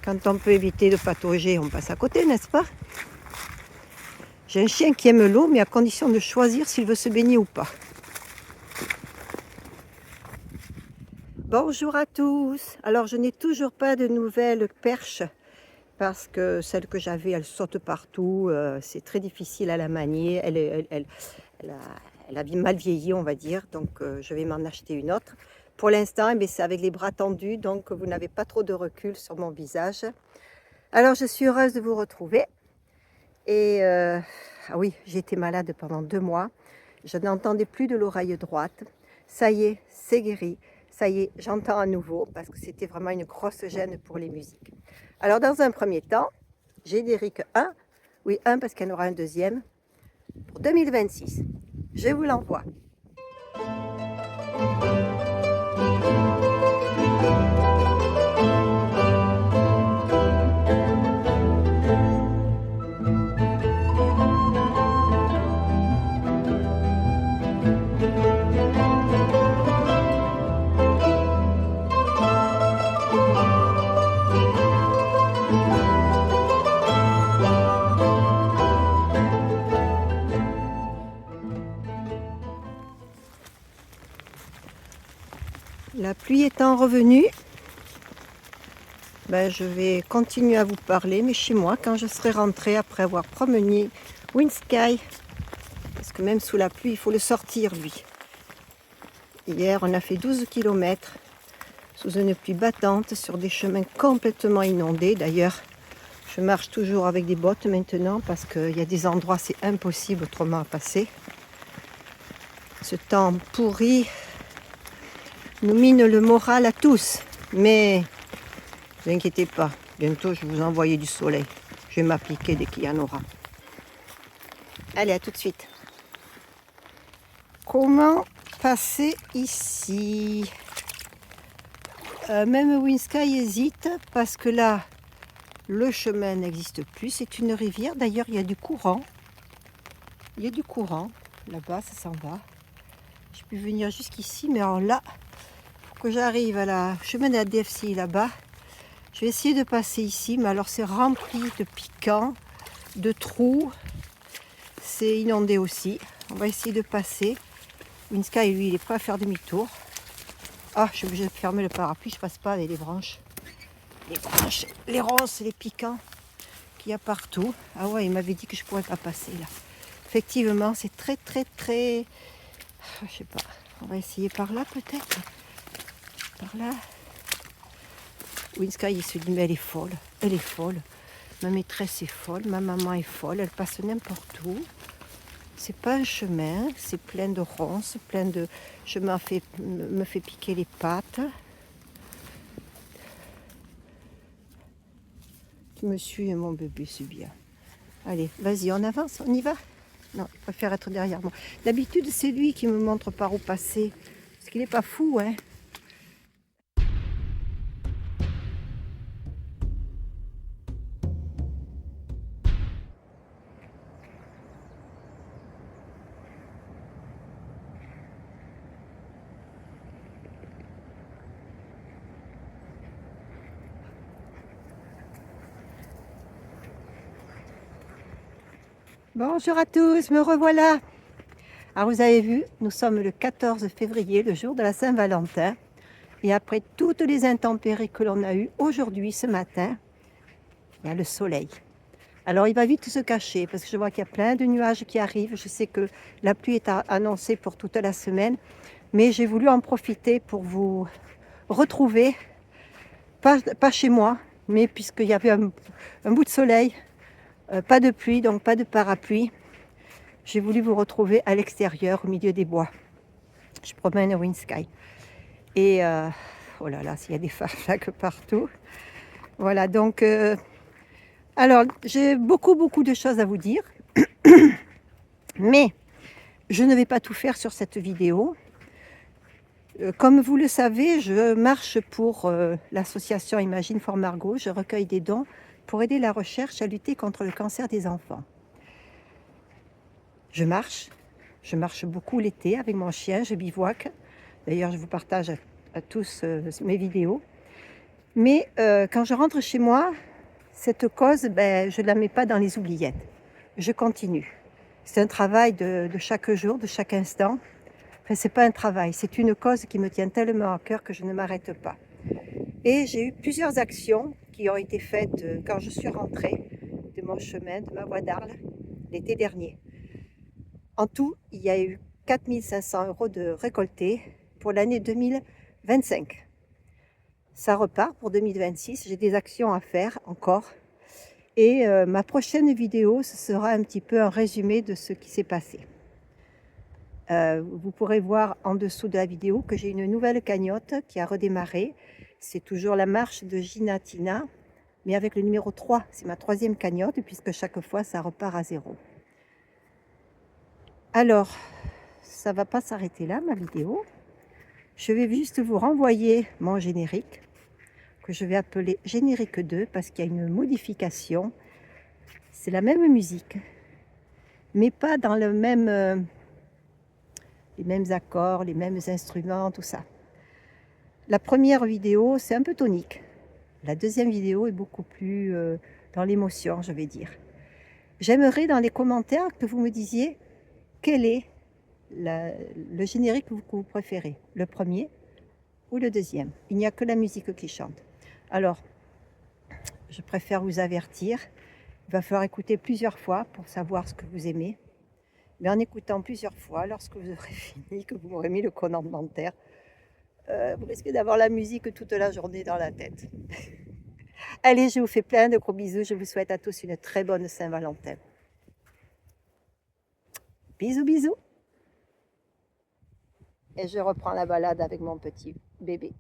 Quand on peut éviter de patauger, on passe à côté, n'est-ce pas? J'ai un chien qui aime l'eau, mais à condition de choisir s'il veut se baigner ou pas. Bonjour à tous. Alors, je n'ai toujours pas de nouvelles perches parce que celle que j'avais, elle saute partout. C'est très difficile à la manier. Elle a mal vieilli, on va dire. Donc, je vais m'en acheter une autre. Pour l'instant, c'est avec les bras tendus, donc vous n'avez pas trop de recul sur mon visage. Alors, je suis heureuse de vous retrouver. Et ah oui, j'ai été malade pendant 2 mois. Je n'entendais plus de l'oreille droite. Ça y est, c'est guéri. Ça y est, j'entends à nouveau parce que c'était vraiment une grosse gêne pour les musiques. Alors, dans un premier temps, j'ai des RIC 1. Oui, 1 parce qu'il y en aura un deuxième pour 2026. Je vous l'envoie. La pluie étant revenue, je vais continuer à vous parler, mais chez moi, quand je serai rentrée après avoir promené Winsky, parce que même sous la pluie, il faut le sortir, lui. Hier, on a fait 12 km sous une pluie battante sur des chemins complètement inondés. D'ailleurs, je marche toujours avec des bottes maintenant parce qu'il y a des endroits, c'est impossible autrement à passer. Ce temps pourri nous mine le moral à tous, mais ne vous inquiétez pas, bientôt je vais vous envoyer du soleil. Je vais m'appliquer dès qu'il y en aura. Allez, à tout de suite. Comment passer ici? Même Winsky hésite parce que là, le chemin n'existe plus. C'est une rivière. D'ailleurs, il y a du courant. Il y a du courant. Là-bas, ça s'en va. Je peux venir jusqu'ici, mais alors là, que j'arrive à la chemin de la DFCI là-bas, je vais essayer de passer ici, mais alors c'est rempli de piquants, de trous, c'est inondé aussi. On va essayer de passer. Winsky, lui, il est prêt à faire demi-tour. Ah, je suis obligée de fermer le parapluie, je passe pas avec les branches. Les branches, les ronces, les piquants qu'il y a partout. Ah ouais, il m'avait dit que je pourrais pas passer là. Effectivement, c'est très, je sais pas, on va essayer par là peut-être. Par là. Winsky, il se dit, mais elle est folle. Ma maîtresse est folle, ma maman est folle, elle passe n'importe où. C'est pas un chemin, c'est plein de ronces, je me fais piquer les pattes. Tu me suis, mon bébé, c'est bien. Allez, vas-y, on avance, on y va? Non, il préfère être derrière moi. D'habitude, c'est lui qui me montre par où passer. Parce qu'il n'est pas fou, hein. Bonjour à tous, me revoilà. Alors vous avez vu, nous sommes le 14 février, le jour de la Saint-Valentin. Et après toutes les intempéries que l'on a eues aujourd'hui, ce matin, il y a le soleil. Alors il va vite se cacher parce que je vois qu'il y a plein de nuages qui arrivent. Je sais que la pluie est annoncée pour toute la semaine. Mais j'ai voulu en profiter pour vous retrouver, pas chez moi, mais puisqu'il y avait un bout de soleil, pas de pluie, donc pas de parapluie. J'ai voulu vous retrouver à l'extérieur, au milieu des bois. Je promène Winsky. Et oh là là, s'il y a des farflaques partout. Voilà, donc... alors, j'ai beaucoup de choses à vous dire. Mais je ne vais pas tout faire sur cette vidéo. Comme vous le savez, je marche pour l'association Imagine for Margot. Je recueille des dons pour aider la recherche à lutter contre le cancer des enfants. Je marche beaucoup l'été avec mon chien, je bivouaque. D'ailleurs, je vous partage à tous mes vidéos. Mais quand je rentre chez moi, cette cause, ben, je ne la mets pas dans les oubliettes. Je continue. C'est un travail de chaque jour, de chaque instant. Enfin, c'est pas un travail, c'est une cause qui me tient tellement à cœur que je ne m'arrête pas. Et j'ai eu plusieurs actions qui ont été faites quand je suis rentrée de mon chemin, de ma voie d'Arles, l'été dernier. En tout, il y a eu 4 500 € de récoltés pour l'année 2025. Ça repart pour 2026. J'ai des actions à faire encore. Et ma prochaine vidéo, ce sera un petit peu un résumé de ce qui s'est passé. Vous pourrez voir en dessous de la vidéo que j'ai une nouvelle cagnotte qui a redémarré. C'est toujours la marche de Gina Tina, mais avec le numéro 3. C'est ma 3e cagnotte, puisque chaque fois, ça repart à 0. Alors, ça ne va pas s'arrêter là, ma vidéo. Je vais juste vous renvoyer mon générique, que je vais appeler générique 2, parce qu'il y a une modification. C'est la même musique, mais pas dans le même, les mêmes accords, les mêmes instruments, tout ça. La première vidéo, c'est un peu tonique. La deuxième vidéo est beaucoup plus dans l'émotion, je vais dire. J'aimerais dans les commentaires que vous me disiez quel est le générique que vous préférez, le premier ou le deuxième. Il n'y a que la musique qui chante. Alors, je préfère vous avertir, il va falloir écouter plusieurs fois pour savoir ce que vous aimez. Mais en écoutant plusieurs fois, lorsque vous aurez fini, que vous m'aurez mis le commentaire, vous risquez d'avoir la musique toute la journée dans la tête. Allez, je vous fais plein de gros bisous. Je vous souhaite à tous une très bonne Saint-Valentin. Bisous, bisous. Et je reprends la balade avec mon petit bébé.